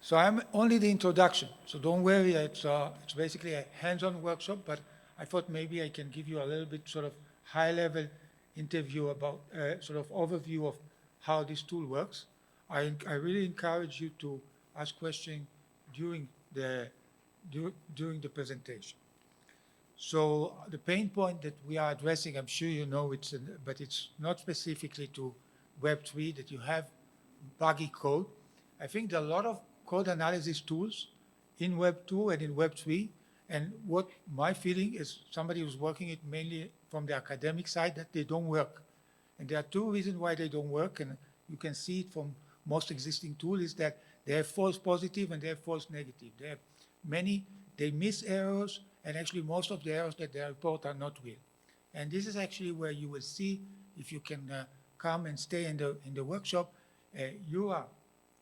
So I'm only the introduction, so don't worry, it's basically a hands-on workshop, but I thought maybe I can give you a little bit sort of high-level interview about, sort of overview of how this tool works. I really encourage you to ask questions during the, during the presentation. So the pain point that we are addressing, I'm sure you know, but it's not specifically to Web3 that you have buggy code. I think there are a lot of code analysis tools in Web 2 and in Web 3. And what my feeling is, somebody who's working it mainly from the academic side, that they don't work. And there are two reasons why they don't work, and you can see it from most existing tools, is that they have false positive and they have false negative. They have many, they miss errors, and actually most of the errors that they report are not real. And this is actually where you will see, if you can come and stay in the workshop, Yura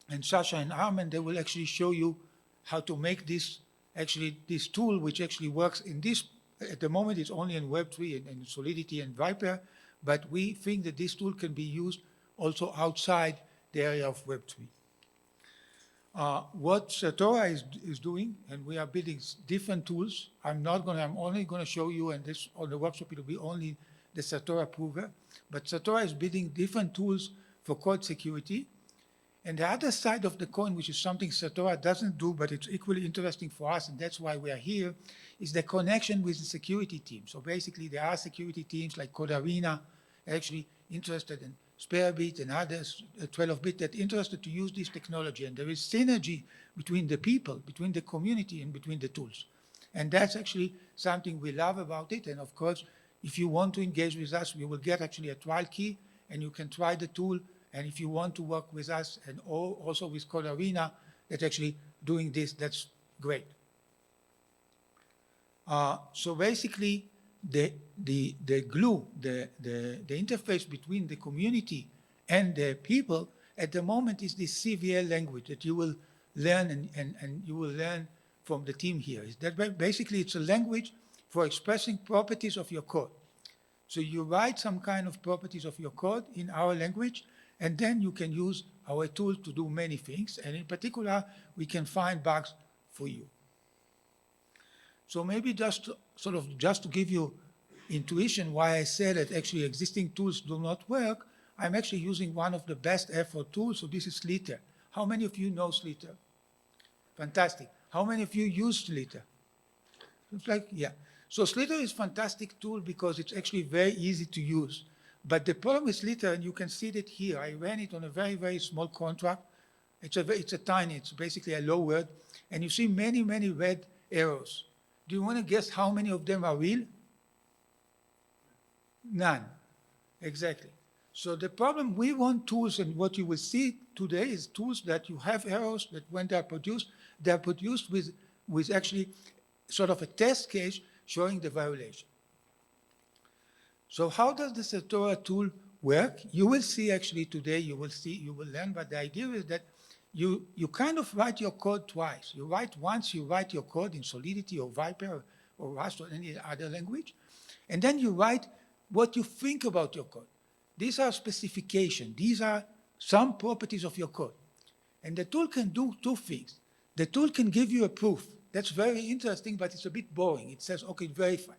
and Sasha and Armen, they will actually show you how to make this tool, which actually works in this, at the moment it's only in Web3 and Solidity and Viper, but we think that this tool can be used also outside the area of Web3. What Certora is doing, and we are building different tools. I'm only going to show you, and this on the workshop it'll be only the Certora prover, but Certora is building different tools for code security. And the other side of the coin, which is something Certora doesn't do, but it's equally interesting for us, and that's why we are here, is the connection with the security team. So basically, there are security teams like Codarena, actually interested in Sparebit and others, 12-bit, that interested to use this technology. And there is synergy between the people, between the community, and between the tools. And that's actually something we love about it. And of course, if you want to engage with us, we will get actually a trial key, and you can try the tool. And if you want to work with us and also with Codarena, that's actually doing this, that's great. So basically, the glue, the interface between the community and the people at the moment is this CVL language that you will learn and you will learn from the team here. Is that basically it's a language for expressing properties of your code. So you write some kind of properties of your code in our language, and then you can use our tool to do many things. And in particular, we can find bugs for you. So maybe just to give you intuition why I said that actually existing tools do not work, I'm actually using one of the best effort tools. So this is Slither. How many of you know Slither? Fantastic. How many of you use Slither? It's like, yeah. So Slither is a fantastic tool because it's actually very easy to use. But the problem with Slither, and you can see that here, I ran it on a very, very small contract. It's basically a low word. And you see many, many red arrows. Do you want to guess how many of them are real? None. Exactly. So the problem, we want tools, and what you will see today is tools that you have errors that when they are produced with actually sort of a test case showing the violation. So how does the Certora tool work? You will see actually today, you will learn, but the idea is that you kind of write your code twice. You write once, you write your code in Solidity or Viper or Rust or any other language, and then you write what you think about your code. These are specifications. These are some properties of your code. And the tool can do two things. The tool can give you a proof. That's very interesting, but it's a bit boring. It says, okay, verify.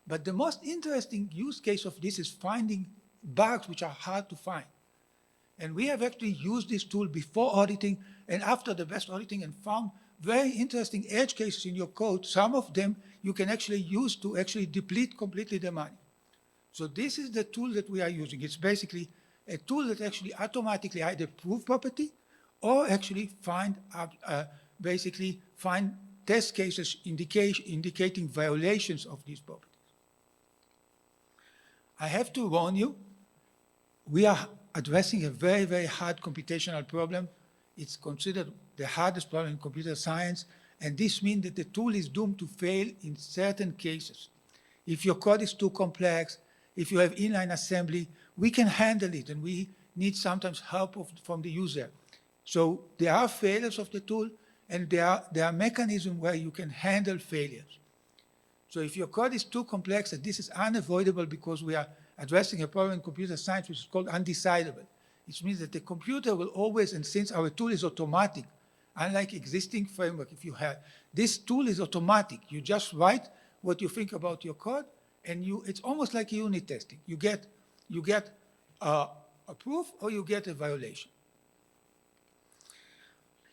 But the most interesting use case of this is finding bugs which are hard to find. And we have actually used this tool before auditing and after the best auditing and found very interesting edge cases in your code. Some of them you can actually use to actually deplete completely the money. So this is the tool that we are using. It's basically a tool that actually automatically either prove property or actually find test cases indicating violations of these properties. I have to warn you, we are addressing a very, very hard computational problem. It's considered the hardest problem in computer science, and this means that the tool is doomed to fail in certain cases. If your code is too complex, if you have inline assembly, we can handle it, and we need sometimes help from the user. So there are failures of the tool, and there are mechanisms where you can handle failures. So if your code is too complex, and this is unavoidable because we are addressing a problem in computer science which is called undecidable. It means that the computer will always, and since our tool is automatic, unlike existing framework, if you have, this tool is automatic. You just write what you think about your code, and it's almost like unit testing. You get a proof or you get a violation.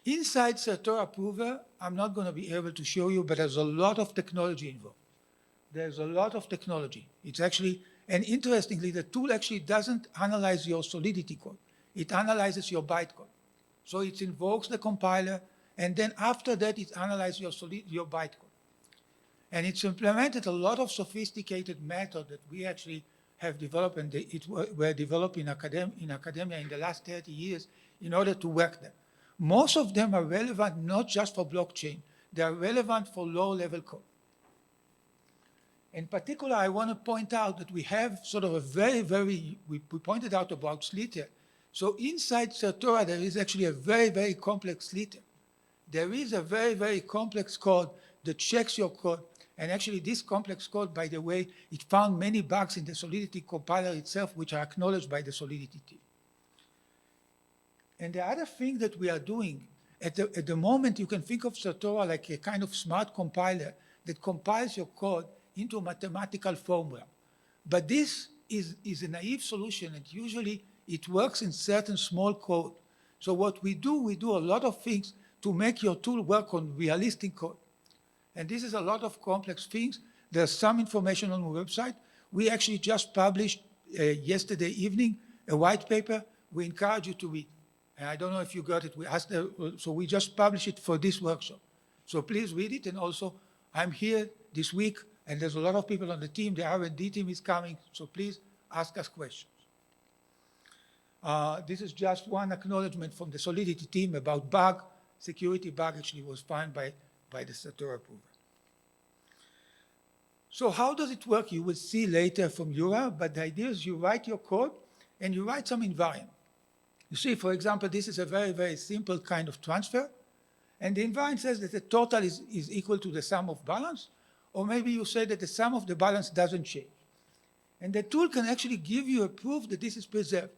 Inside Certora Prover, I'm not going to be able to show you, but there's a lot of technology involved. There's a lot of technology. It's actually, and interestingly, the tool actually doesn't analyze your Solidity code. It analyzes your bytecode. So it invokes the compiler, and then after that, it analyzes your bytecode. And it's implemented a lot of sophisticated methods that we actually have developed, and were developed in academia in the last 30 years in order to work them. Most of them are relevant not just for blockchain, they are relevant for low-level code. In particular, I want to point out that we have sort of we pointed out about Slither. So inside Certora, there is actually a very complex Slither. There is a very complex code that checks your code. And actually, this complex code, by the way, it found many bugs in the Solidity compiler itself, which are acknowledged by the Solidity team. And the other thing that we are doing, at the moment, you can think of Certora like a kind of smart compiler that compiles your code into a mathematical formula. But this is a naive solution, and usually it works in certain small code. So what we do a lot of things to make your tool work on realistic code. And this is a lot of complex things. There's some information on the website. We actually just published yesterday evening a white paper. We encourage you to read. And I don't know if you got it. So we just published it for this workshop. So please read it. And also, I'm here this week, and there's a lot of people on the team. The R&D team is coming. So please ask us questions. This is just one acknowledgement from the Solidity team about bug. Security bug actually was found by the Certora prover. So how does it work? You will see later from Yura, but the idea is you write your code and you write some invariant. You see, for example, this is a very simple kind of transfer, and the invariant says that the total is equal to the sum of balance, or maybe you say that the sum of the balance doesn't change. And the tool can actually give you a proof that this is preserved.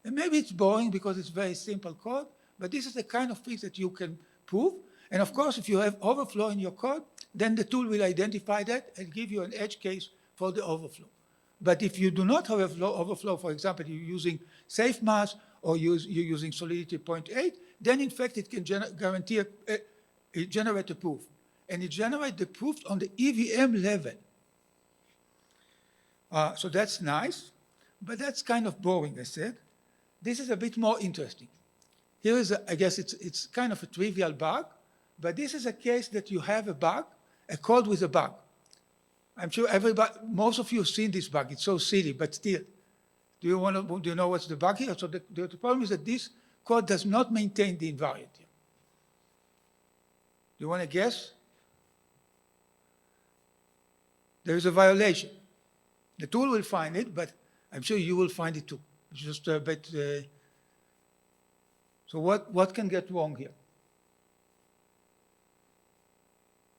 And maybe it's boring because it's very simple code, but this is the kind of things that you can prove. And of course, if you have overflow in your code, then the tool will identify that and give you an edge case for the overflow. But if you do not have overflow, for example, you're using safe mass or you're using Solidity 0.8, then in fact it can guarantee generate a proof. And it generates the proof on the EVM level. So that's nice, but that's kind of boring, I said. This is a bit more interesting. Here is, I guess it's kind of a trivial bug, but this is a case that you have a bug, a code with a bug. I'm sure most of you have seen this bug. It's so silly, but still. Do you know what's the bug here? So the problem is that this code does not maintain the invariant here. Do you want to guess? There is a violation. The tool will find it, but I'm sure you will find it too. It's just a bit. So what can get wrong here?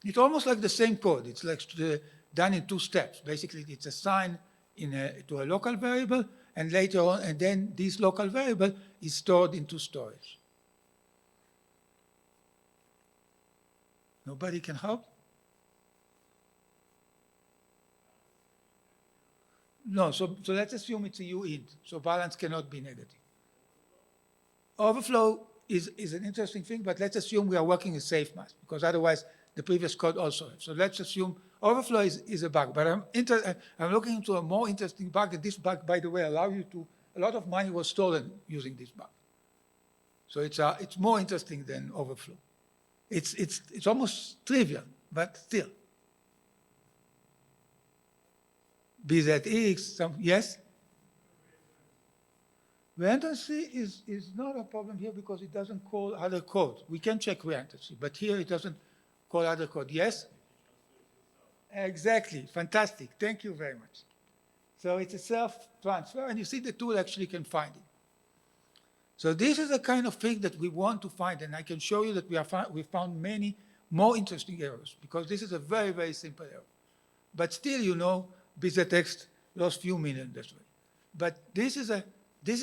It's almost like the same code. It's like done in two steps. Basically, it's assigned to a local variable, and later on, and then this local variable is stored into storage. Nobody can help? No, so let's assume it's a uint, so balance cannot be negative. Overflow is an interesting thing, but let's assume we are working in safe mass, because otherwise the previous code also has. So let's assume overflow is a bug, but I'm looking into a more interesting bug, and this bug, by the way, allows you to, a lot of money was stolen using this bug. So it's more interesting than overflow. It's almost trivial, but still. BZX, yes? Reentrancy is not a problem here because it doesn't call other code. We can check reentrancy, but here it doesn't call other code. Yes? Exactly. Fantastic. Thank you very much. So it's a self-transfer, and you see the tool actually can find it. So this is the kind of thing that we want to find, and I can show you that we found many more interesting errors, because this is a very simple error. But still, you know, BZX lost few million this way. But this is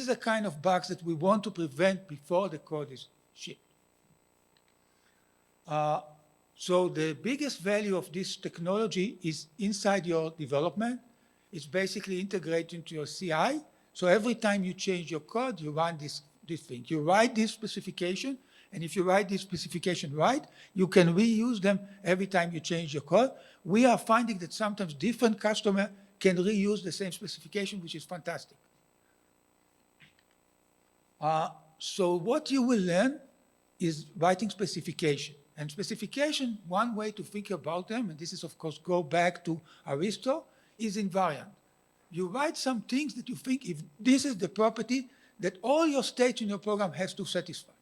a kind of bugs that we want to prevent before the code is shipped. So the biggest value of this technology is inside your development. It's basically integrated into your CI. So every time you change your code, you run this thing. You write this specification, and if you write this specification right, you can reuse them every time you change your code. We are finding that sometimes different customers can reuse the same specification, which is fantastic. So what you will learn is writing specification. And specification, one way to think about them, and this is of course go back to Aristo, is invariant. You write some things that you think if this is the property that all your states in your program has to satisfy.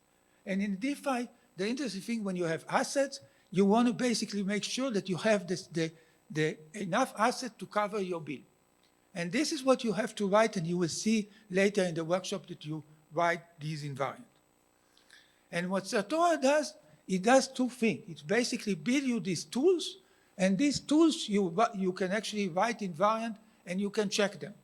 And in DeFi, the interesting thing when you have assets, you want to basically make sure that you have the enough asset to cover your bill. And this is what you have to write, and you will see later in the workshop that you write these invariant. And what Certora does, it does two things. It basically builds you these tools, and these tools you can actually write invariant and you can check them.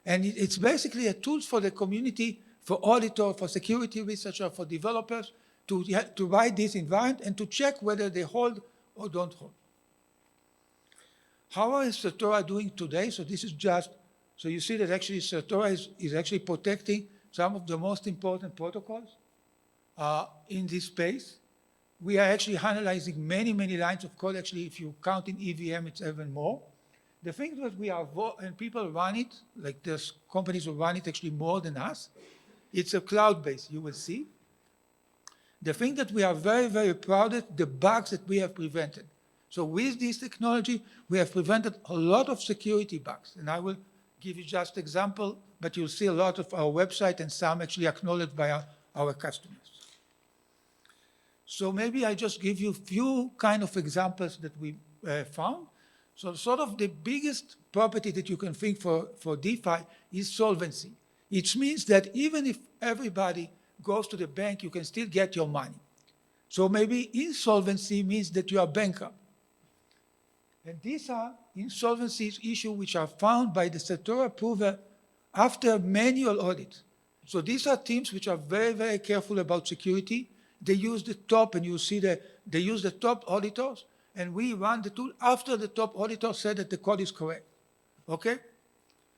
And it's basically a tool for the community, for auditor, for security researcher, for developers to write this invariant and to check whether they hold or don't hold. How is Certora doing today? So this is just, so you see that actually Certora is actually protecting some of the most important protocols in this space. We are actually analyzing many, many lines of code. Actually, if you count in EVM, it's even more. The thing that we are, and people run it, like there's companies who run it actually more than us. It's a cloud-based, you will see. The thing that we are very, very proud of, the bugs that we have prevented. So with this technology, we have prevented a lot of security bugs. And I will give you just example, but you'll see a lot of our website and some actually acknowledged by our customers. So maybe I just give you a few kind of examples that we found. So sort of the biggest property that you can think for DeFi is solvency. It means that even if everybody goes to the bank, you can still get your money. So maybe insolvency means that you are bankrupt. And these are insolvency issues which are found by the Certora approver after manual audit. So these are teams which are very, very careful about security. They use the top, and you see that they use the top auditors, and we run the tool after the top auditor said that the code is correct, okay?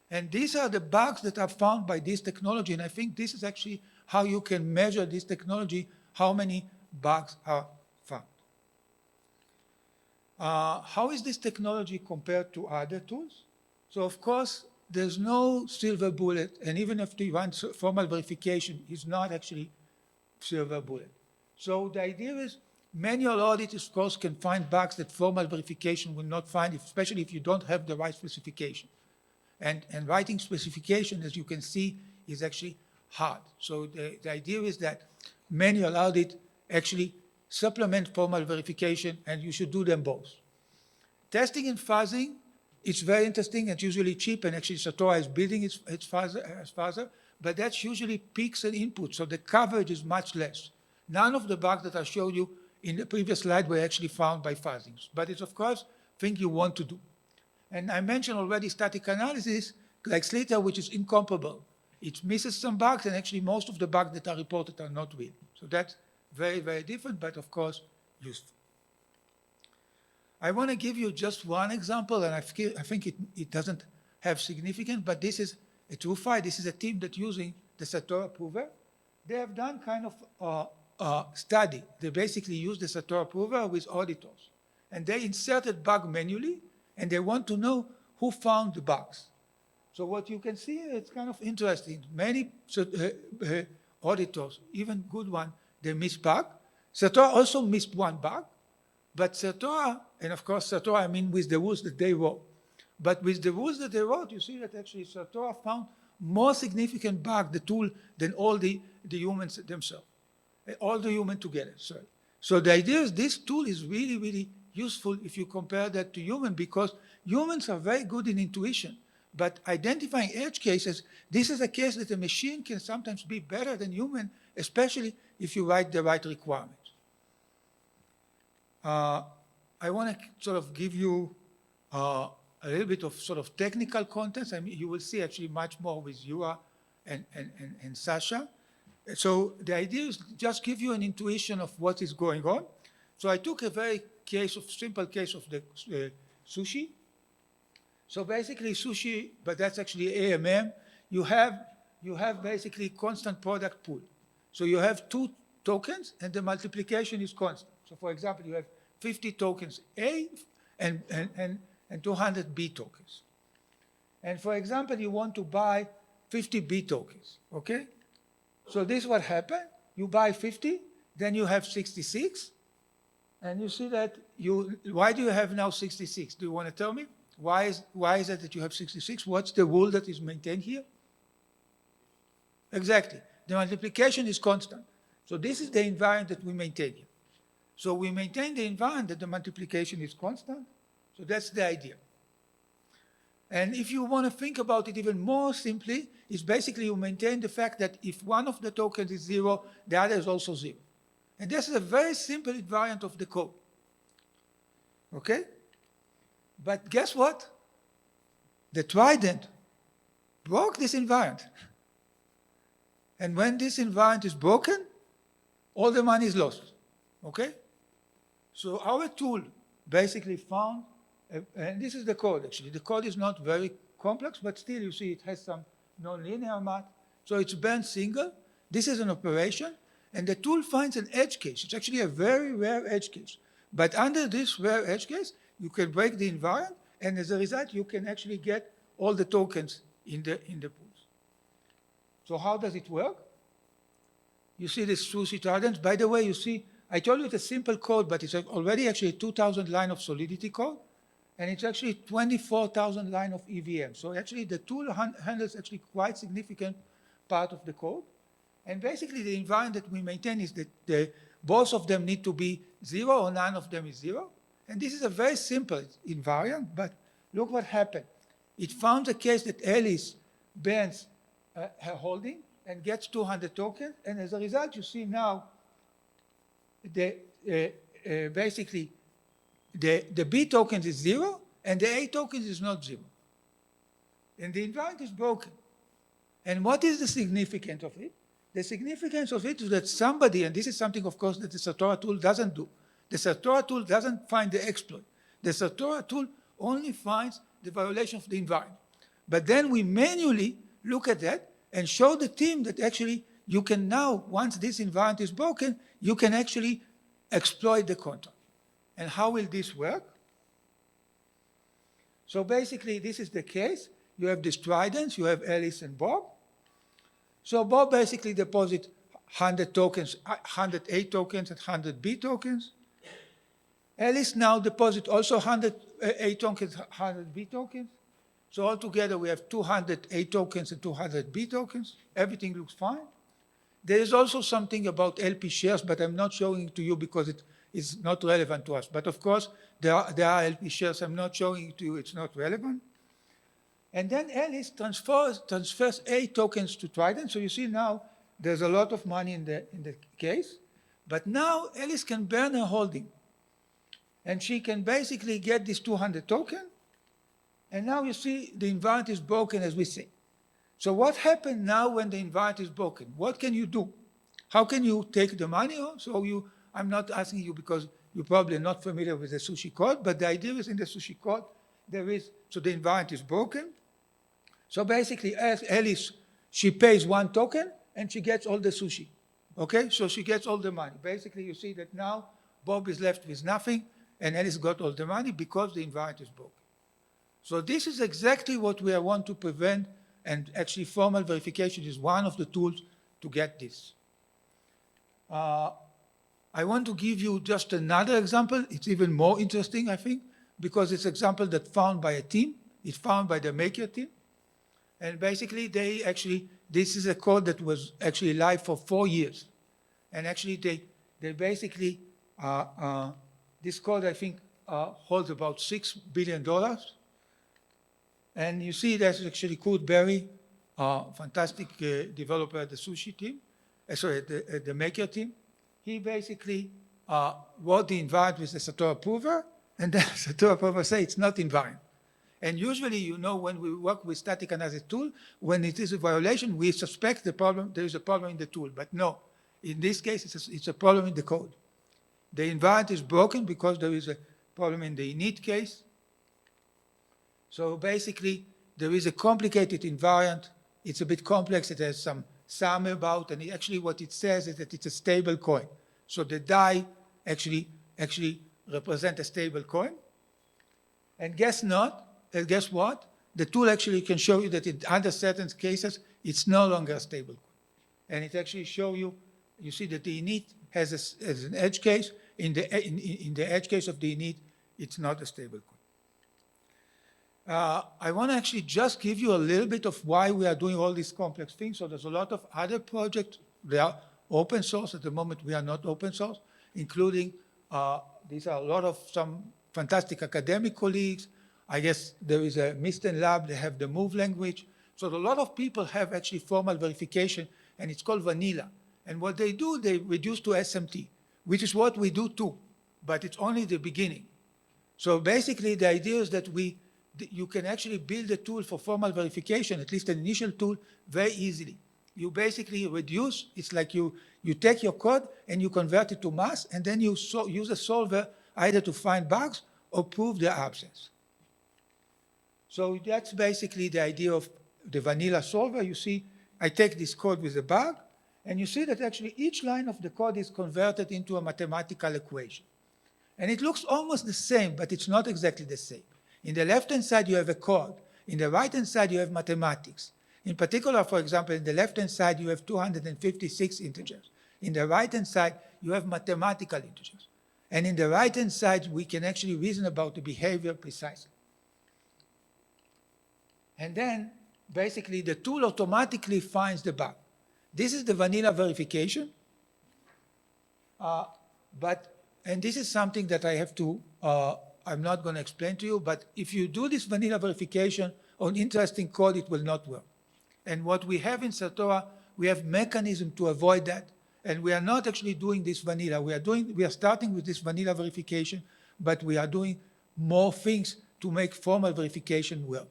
And these are the bugs that are found by this technology, and I think this is actually how you can measure this technology, how many bugs are found. How is this technology compared to other tools? So of course, there's no silver bullet, and even if you run formal verification, it's not actually silver bullet. So the idea is manual audit, of course, can find bugs that formal verification will not find, especially if you don't have the right specification. And writing specification, as you can see, is actually hard. So the idea is that manual audit actually supplement formal verification, and you should do them both. Testing and fuzzing, it's very interesting. It's usually cheap, and actually Certora is building its fuzzer, but that's usually peaks and inputs, so the coverage is much less. None of the bugs that I showed you in the previous slide were actually found by fuzzings, but it's of course thing you want to do. And I mentioned already static analysis, like Slither, which is incomparable. It misses some bugs, and actually most of the bugs that are reported are not real. So that's very, very different, but of course useful. I want to give you just one example, and I think it doesn't have significance, but this is a TrueFi. This is a team that's using the Certora approver. They have done kind of study. They basically use the Certora approver with auditors. And they inserted bug manually, and they want to know who found the bugs. So what you can see, it's kind of interesting. Many auditors, even good one, they miss bug. Certora also missed one bug, but Certora, and of course Certora, I mean with the rules that they wrote. But with the rules that they wrote, you see that actually Certora found more significant bug, the tool, than all the humans themselves. All the humans together, sorry. So the idea is this tool is really, really useful if you compare that to human, because humans are very good in intuition, but identifying edge cases, this is a case that a machine can sometimes be better than human, especially if you write the right requirements. I want to sort of give you a little bit of sort of technical context. I mean, you will see actually much more with Yura and Sasha. So the idea is just give you an intuition of what is going on. So I took a very simple case of the SUSHI. So basically SUSHI, but that's actually AMM, you have basically constant product pool. So you have 2 tokens and the multiplication is constant. So for example, you have 50 tokens A and 200 B tokens. And for example, you want to buy 50 B tokens, okay? So this is what happened. You buy 50, then you have 66, and you see that why do you have now 66? Do you want to tell me? Why is it that you have 66? What's the rule that is maintained here? Exactly. The multiplication is constant. So this is the environment that we maintain here. So we maintain the environment that the multiplication is constant. So that's the idea. And if you want to think about it even more simply, it's basically you maintain the fact that if one of the tokens is 0, the other is also 0. And this is a very simple invariant of the code. Okay? But guess what? The trident broke this invariant. And when this invariant is broken, all the money is lost. Okay? So our tool basically found, and this is the code actually. The code is not very complex, but still you see it has some nonlinear math. So it's band single. This is an operation. And the tool finds an edge case. It's actually a very rare edge case. But under this rare edge case, you can break the invariant, and as a result, you can actually get all the tokens in the pools. So how does it work? You see this SUSHI trident. By the way, you see, I told you it's a simple code, but it's already actually a 2,000 line of Solidity code, and it's actually 24,000 line of EVM. So actually, the tool handles actually quite significant part of the code. And basically, the environment that we maintain is that both of them need to be 0 or none of them is 0. And this is a very simple invariant, but look what happened. It found a case that Alice bans her holding and gets 200 tokens, and as a result, you see now basically the B tokens is 0, and the A tokens is not 0. And the invariant is broken. And what is the significance of it? The significance of it is that somebody, and this is something, of course, that the Certora tool doesn't do. The Certora tool doesn't find the exploit. The Certora tool only finds the violation of the environment. But then we manually look at that and show the team that actually you can now, once this environment is broken, you can actually exploit the contract. And how will this work? So basically, this is the case. You have these tridents. You have Alice and Bob. So Bob basically deposits 100 tokens, 100 A tokens and 100 B tokens. Alice now deposits also 100 A tokens, 100 B tokens. So altogether we have 200 A tokens and 200 B tokens. Everything looks fine. There is also something about LP shares, but I'm not showing it to you because it is not relevant to us. But of course, there are LP shares. I'm not showing it to you. It's not relevant. And then Alice transfers A tokens to Trident. So you see now there's a lot of money in the case. But now Alice can burn her holding. And she can basically get this 200 token. And now you see the environment is broken, as we say. So what happened now when the environment is broken? What can you do? How can you take the money? I'm not asking you because you're probably not familiar with the SUSHI code, but the idea is in the SUSHI code, so the environment is broken. So basically, as Alice, she pays 1 token and she gets all the SUSHI. Okay, so she gets all the money. Basically, you see that now Bob is left with nothing and Alice got all the money because the environment is broken. So this is exactly what we want to prevent, and actually formal verification is one of the tools to get this. I want to give you just another example. It's even more interesting, I think, because it's an example that's found by a team. It's found by the maker team. And basically, this is a code that was actually live for 4 years. And actually, they basically, this code, I think, holds about $6 billion. And you see there's actually Kurt Berry, fantastic developer at the SUSHI team, at the maker team. He basically wrote the invariant with the Certora prover, and the Certora prover says it's not invariant. And usually, you know, when we work with static analysis tool, when it is a violation, we suspect the problem, there is a problem in the tool. But no, in this case, it's a problem in the code. The invariant is broken because there is a problem in the init case. So basically, there is a complicated invariant. It's a bit complex. It has some sum about, and actually what it says is that it's a stable coin. So the die actually represent a stable coin. And guess what? The tool actually can show you that under certain cases, it's no longer a stable coin. And it actually show you, you see that the init has an edge case. In the edge case of the init, it's not a stable coin. I want to actually just give you a little bit of why we are doing all these complex things. So there's a lot of other projects. They are open source. At the moment, we are not open source, including these are a lot of some fantastic academic colleagues. I guess there is a Misten lab. They have the Move language. So a lot of people have actually formal verification, and it's called vanilla. And what they do, they reduce to SMT, which is what we do too, but it's only the beginning. So basically, the idea is that you can actually build a tool for formal verification, at least an initial tool, very easily. You basically reduce, it's like you take your code and you convert it to mass, and then you use a solver either to find bugs or prove their absence. So that's basically the idea of the vanilla solver. You see, I take this code with a bug, and you see that actually each line of the code is converted into a mathematical equation. And it looks almost the same, but it's not exactly the same. In the left-hand side, you have a code. In the right-hand side, you have mathematics. In particular, for example, in the left-hand side, you have 256 integers. In the right-hand side, you have mathematical integers. And in the right-hand side, we can actually reason about the behavior precisely. And then, basically, the tool automatically finds the bug. This is the vanilla verification. And this is something that I have to, I'm not going to explain to you, but if you do this vanilla verification on interesting code, it will not work. And what we have in Certora, we have mechanism to avoid that. And we are not actually doing this vanilla. We are starting with this vanilla verification, but we are doing more things to make formal verification work.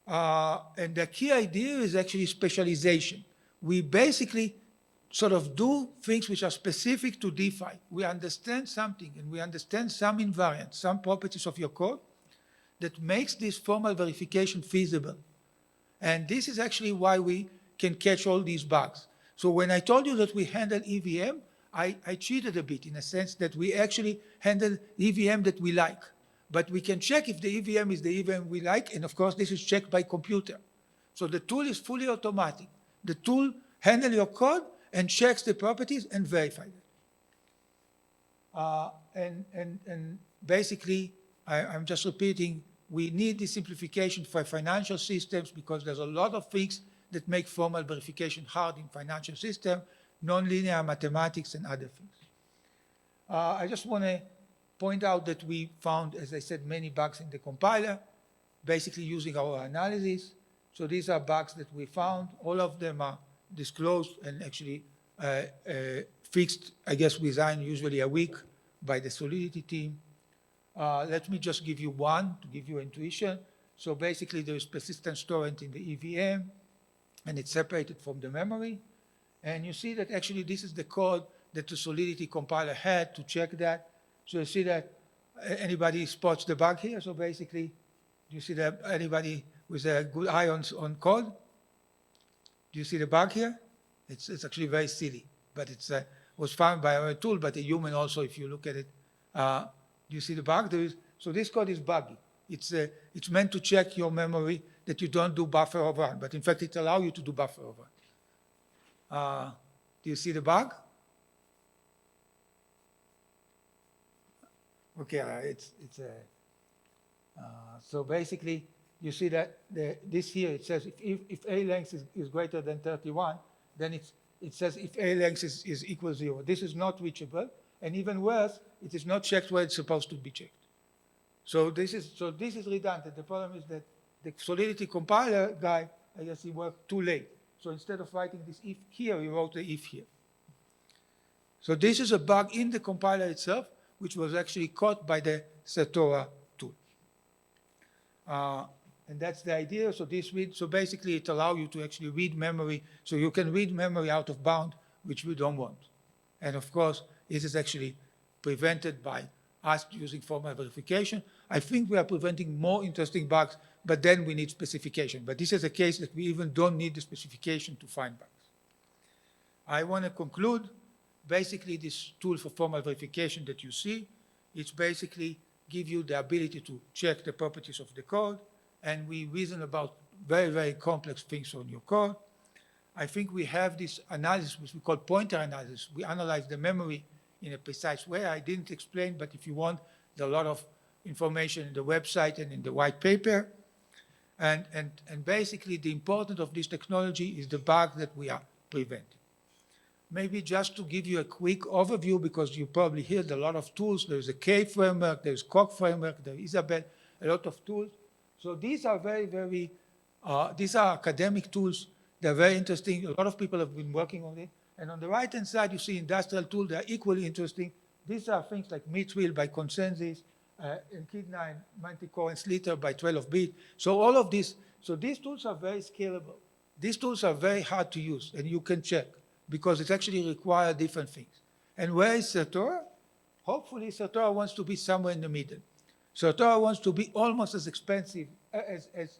And the key idea is actually specialization. We basically sort of do things which are specific to DeFi. We understand something, and we understand some invariants, some properties of your code that makes this formal verification feasible. And this is actually why we can catch all these bugs. So when I told you that we handle EVM, I cheated a bit in a sense that we actually handle EVM that we like. But we can check if the EVM is the EVM we like, and of course this is checked by computer. So the tool is fully automatic. The tool handles your code and checks the properties and verifies it. And basically, I'm just repeating, we need this simplification for financial systems because there's a lot of things that make formal verification hard in financial system, nonlinear mathematics and other things. I just want to point out that we found, as I said, many bugs in the compiler, basically using our analysis. So these are bugs that we found. All of them are disclosed and actually fixed, I guess, within usually a week by the Solidity team. Let me just give you one to give you intuition. So basically, there is persistent torrent in the EVM, and it's separated from the memory. And you see that actually this is the code that the Solidity compiler had to check that. So you see that anybody spots the bug here. So basically, you see that anybody with a good eye on code? Do you see the bug here? It's actually very silly, but it was found by our tool, but a human also, if you look at it. Do you see the bug? So this code is buggy. It's meant to check your memory that you don't do buffer overrun, but in fact, it allows you to do buffer overrun. Do you see the bug? Okay, so basically, you see that this here, it says if A length is greater than 31, then it says if A length is equal 0. This is not reachable, and even worse, it is not checked where it's supposed to be checked. So this is redundant. The problem is that the Solidity compiler guy, I guess he worked too late. So instead of writing this if here, he wrote the if here. So this is a bug in the compiler itself, which was actually caught by the Certora tool. And that's the idea. So basically it allows you to actually read memory. So you can read memory out of bound, which we don't want. And of course, It is actually prevented by us using formal verification. I think we are preventing more interesting bugs, but then we need specification. But this is a case that we even don't need the specification to find bugs. I want to conclude. Basically, this tool for formal verification that you see, it's basically give you the ability to check the properties of the code, and we reason about very, very complex things on your code. I think we have this analysis, which we call pointer analysis. We analyze the memory in a precise way. I didn't explain, but if you want, there's a lot of information in the website and in the white paper. And basically, the importance of this technology is the bug that we are preventing. Maybe just to give you a quick overview, because you probably heard a lot of tools. There's a K framework, there's Coq framework, there's Isabel, a lot of tools. So these are these are academic tools. They're very interesting. A lot of people have been working on it. And on the right-hand side, you see industrial tools. They're equally interesting. These are things like Mitzville by Consensus, Echidna and Manticore and Slither by 12-bit. So all of this, so these tools are very scalable. These tools are very hard to use, and you can check, because it actually requires different things. And where is Certora? Hopefully, Certora wants to be somewhere in the middle. Certora wants to be almost as expensive, as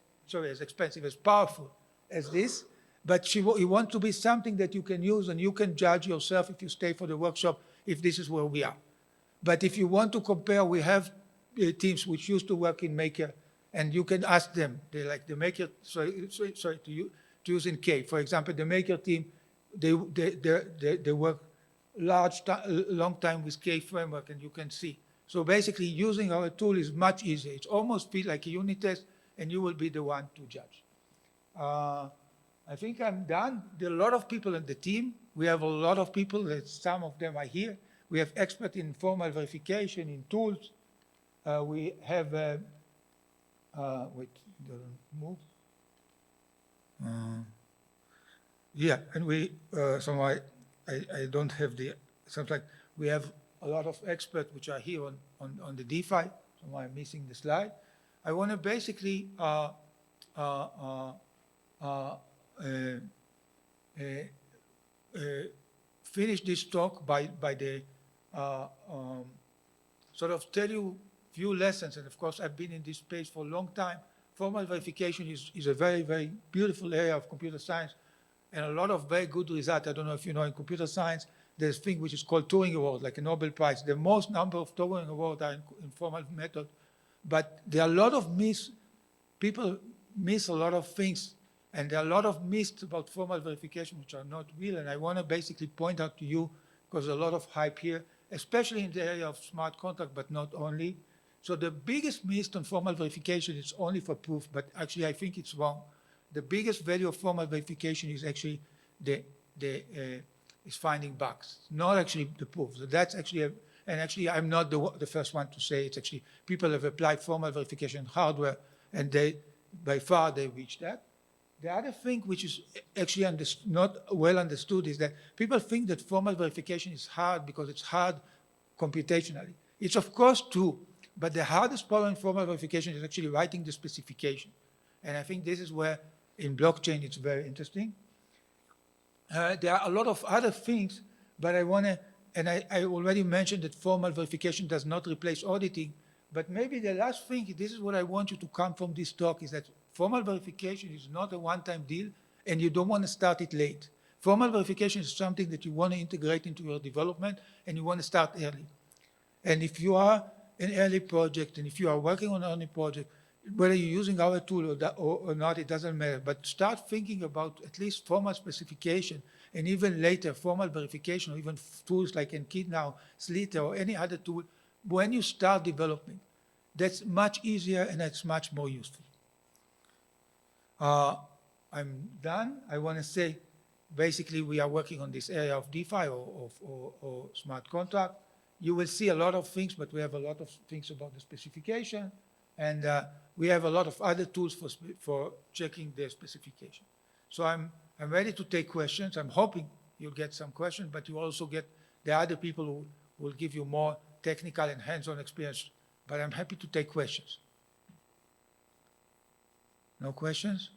powerful as this, but he wants to be something that you can use and you can judge yourself if you stay for the workshop, if this is where we are. But if you want to compare, we have teams which used to work in Maker, and you can ask them. They like the Maker, to use in K. For example, the Maker team, they work long time with K framework, and you can see. So basically, using our tool is much easier. It's almost feel like a unit test, and you will be the one to judge. I think I'm done. There are a lot of people in the team. We have a lot of people. Some of them are here. We have experts in formal verification, in tools. We have, wait, doesn't move. Yeah, and we, so I don't have the, something like, we have a lot of experts which are here on the DeFi, so I'm missing the slide. I want to basically finish this talk by the sort of tell you few lessons, and of course I've been in this space for a long time. Formal verification is a very, very beautiful area of computer science, and a lot of very good results. I don't know if you know, in computer science, there's a thing which is called Turing Award, like a Nobel Prize. The most number of Turing Awards are in formal method, but there are a lot of people miss a lot of things, and there are a lot of myths about formal verification which are not real, and I want to basically point out to you, because there's a lot of hype here, especially in the area of smart contract, but not only. So the biggest myth on formal verification is only for proof, but actually I think it's wrong. The biggest value of formal verification is actually is finding bugs, not actually the proof. So that's actually, and actually I'm not the first one to say, it's actually people have applied formal verification hardware, and by far they reached that. The other thing which is actually not well understood is that people think that formal verification is hard because it's hard computationally. It's of course true, but the hardest problem in formal verification is actually writing the specification. And I think this is where in blockchain it's very interesting. There are a lot of other things, but I want to, and I already mentioned that formal verification does not replace auditing, but maybe the last thing, this is what I want you to come from this talk, is that formal verification is not a one-time deal, and you don't want to start it late. Formal verification is something that you want to integrate into your development, and you want to start early. And if you are an early project, and if you are working on an early project, whether you're using our tool or not, it doesn't matter. But start thinking about at least formal specification, and even later formal verification, or even tools like Echidna, Slither, or any other tool. When you start developing, that's much easier and it's much more useful. I'm done. I want to say, basically, we are working on this area of DeFi or smart contract. You will see a lot of things, but we have a lot of things about the specification. And we have a lot of other tools for checking the specification. So I'm ready to take questions. I'm hoping you'll get some questions, but you also get the other people who will give you more technical and hands-on experience. But I'm happy to take questions. No questions?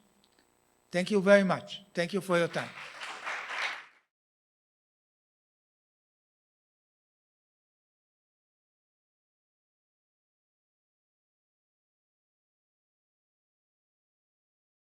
Thank you very much. Thank you for your time.